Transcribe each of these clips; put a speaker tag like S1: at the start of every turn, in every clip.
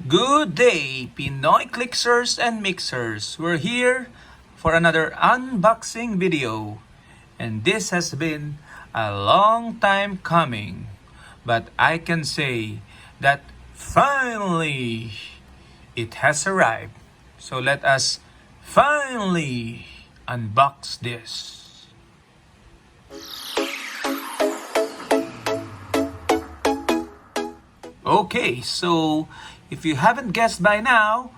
S1: Good day, Pinoy Clixers and Mixers. We're here for another unboxing video. And this has been a long time coming. But I can say that finally it has arrived. So let us finally unbox this. Okay, so if you haven't guessed by now,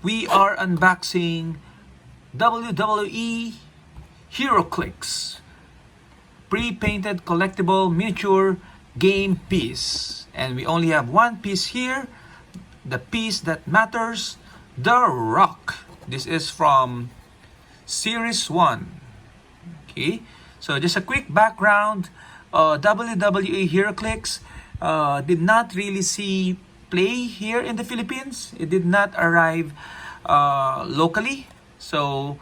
S1: we are unboxing WWE Heroclix pre-painted collectible miniature game piece. And we only have one piece here, the piece that matters, The Rock. This is from Series 1. Okay, so just a quick background. WWE Heroclix did not really see play here in the Philippines. It did not arrive locally, so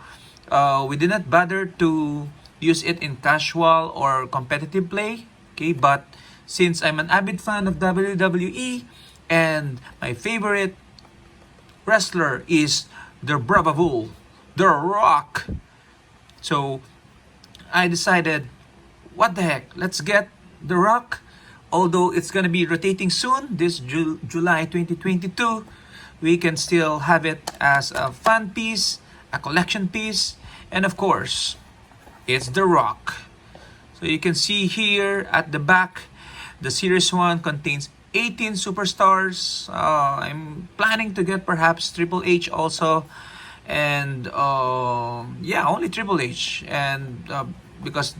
S1: we did not bother to use it in casual or competitive play. Okay, but since I'm an avid fan of WWE and my favorite wrestler is the Bravo, The Rock, so I decided, what the heck, let's get The Rock. Although it's going to be rotating soon, this July 2022, we can still have it as a fan piece, a collection piece, and of course, it's The Rock. So you can see here at the back, the Series 1 contains 18 superstars. I'm planning to get perhaps Triple H also, and yeah, only Triple H, and because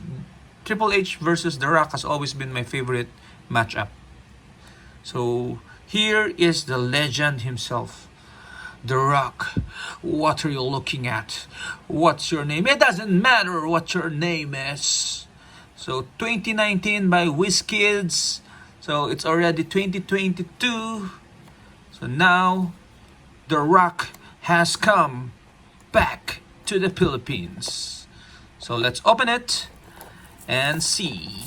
S1: Triple H versus The Rock has always been my favorite matchup. So here is the legend himself, The Rock. What are you looking at? What's your name? It doesn't matter what your name is. So 2019 by WizKids. So it's already 2022. So now The Rock has come back to the Philippines. So let's open it and see.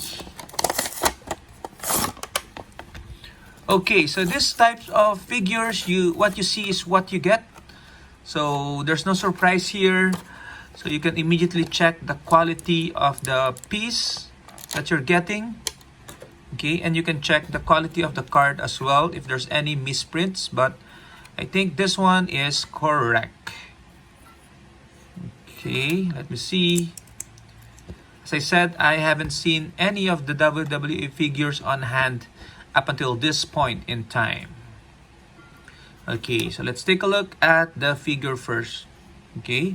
S1: Okay, so this type of figures, what you see is what you get. So there's no surprise here. So you can immediately check the quality of the piece that you're getting. Okay, and you can check the quality of the card as well if there's any misprints, but I think this one is correct. Okay, let me see. As I said, I haven't seen any of the WWE figures on hand up until this point in time. Okay, so let's take a look at the figure first. Okay,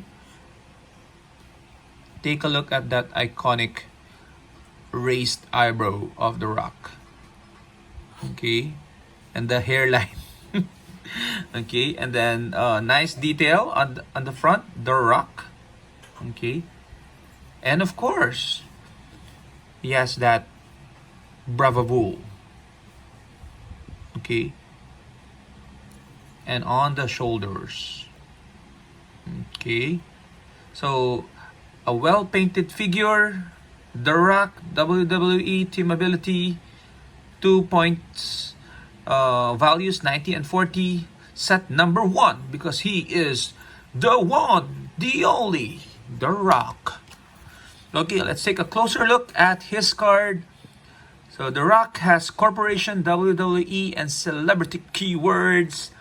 S1: take a look at that iconic raised eyebrow of The Rock. Okay, and the hairline. Okay, and then nice detail on the front, The Rock. Okay, and of course he has that Bravo. Okay, and on the shoulders. Okay, so a well painted figure, The Rock, WWE Team Ability, 2 points, values 90 and 40, set number 1 because he is the one, the only, The Rock. Okay, let's take a closer look at his card. So The Rock has Corporation, WWE, and celebrity keywords.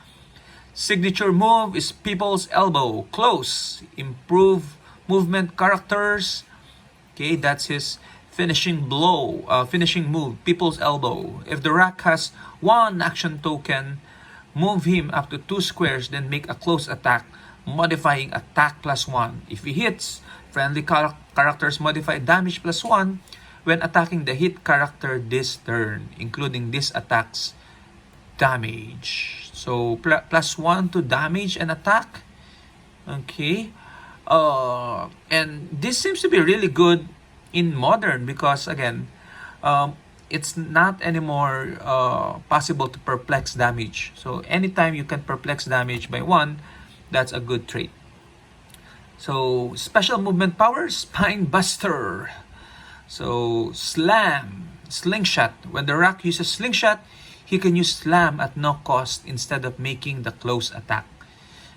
S1: Signature move is People's Elbow. Close. Improve movement characters. Okay, that's his finishing blow, finishing move, People's Elbow. If The Rock has one action token, move him up to 2 squares, then make a close attack, modifying attack +1. If he hits, friendly characters modify damage +1 when attacking the hit character this turn, including this attack's damage. So +1 to damage and attack. Okay, and this seems to be really good in modern because again, it's not anymore possible to perplex damage. So anytime you can perplex damage by 1, that's a good trait. So special movement power, Spine Buster. So slam, slingshot. When The Rock uses slingshot, he can use slam at no cost instead of making the close attack.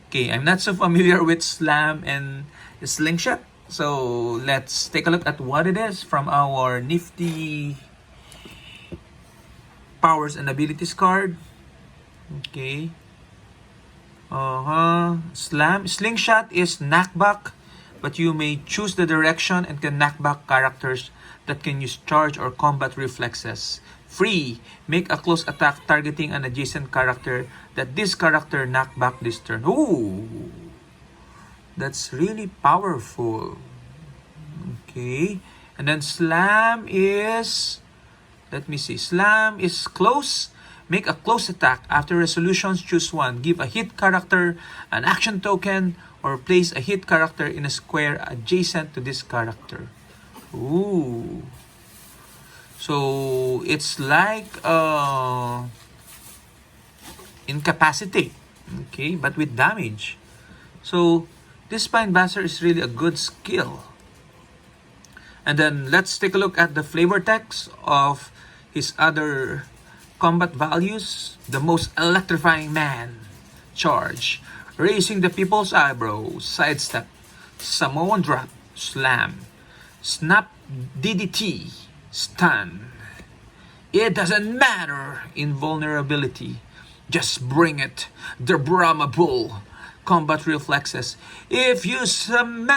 S1: Okay, I'm not so familiar with slam and slingshot. So let's take a look at what it is from our nifty powers and abilities card. Okay. Slingshot is knockback, but you may choose the direction and can knock back characters that can use charge or combat reflexes. Free. Make a close attack targeting an adjacent character that this character knock back this turn. Ooh! That's really powerful. Okay. And then slam is... Let me see. Slam is close. Make a close attack. After resolutions, choose one. Give a hit character an action token or place a hit character in a square adjacent to this character. Ooh. So it's like incapacitate. Okay, but with damage. So this Spinebuster is really a good skill. And then let's take a look at the flavor text of his other combat values. The most electrifying man. Charge. Raising the people's eyebrows. Sidestep. Samoan drop. Slam. Snap DDT. Stun. It doesn't matter. Invulnerability. Just bring it. The Brahma Bull. Combat reflexes. If you smell...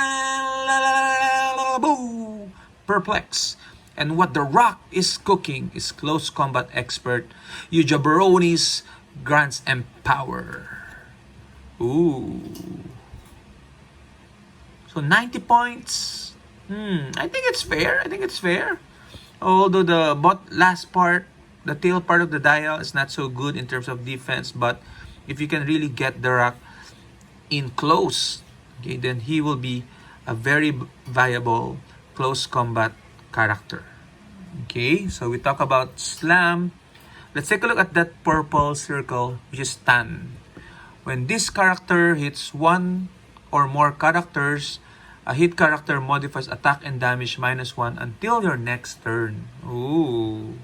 S1: Perplex. And what the Rock is cooking is close combat expert. You jabronis grants empower. Ooh. So 90 points. I think it's fair. Although the last part, the tail part of the dial is not so good in terms of defense. But if you can really get the Rock in close, okay, then he will be a very viable close combat character. Okay, so we talk about slam. Let's take a look at that purple circle, which is stun. When this character hits one or more characters, a hit character modifies attack and damage -1 until your next turn. Ooh.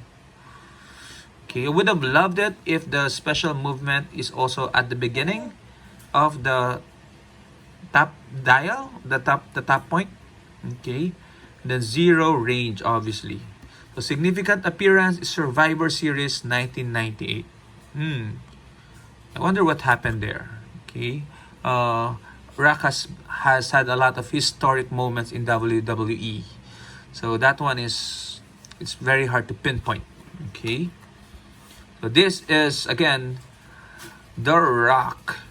S1: Okay, I would have loved it if the special movement is also at the beginning of the top dial, the top point. Okay. Then 0 range, obviously. So significant appearance is Survivor Series 1998. I wonder what happened there. Okay. Rock has had a lot of historic moments in WWE. So that one it's very hard to pinpoint. Okay. So this is, again, The Rock.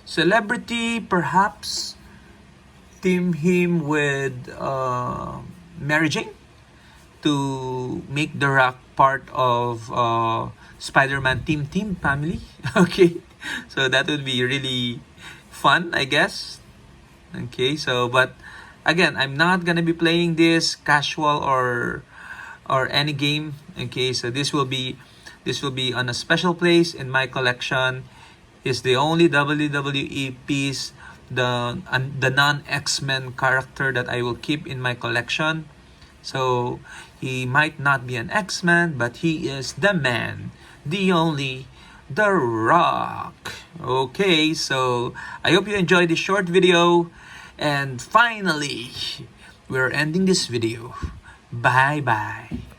S1: Celebrity, perhaps team him with Mary Jane to make The Rock part of Spider-Man team family. Okay, so that would be really fun, I guess. Okay, so but again, I'm not gonna be playing this casual or any game. Okay, so this will be on a special place in my collection. It's the only WWE piece, the non-X-Men character that I will keep in my collection. So he might not be an X-Man, but he is the man, the only, The Rock. Okay, so I hope you enjoyed this short video. And finally, we're ending this video. Bye-bye.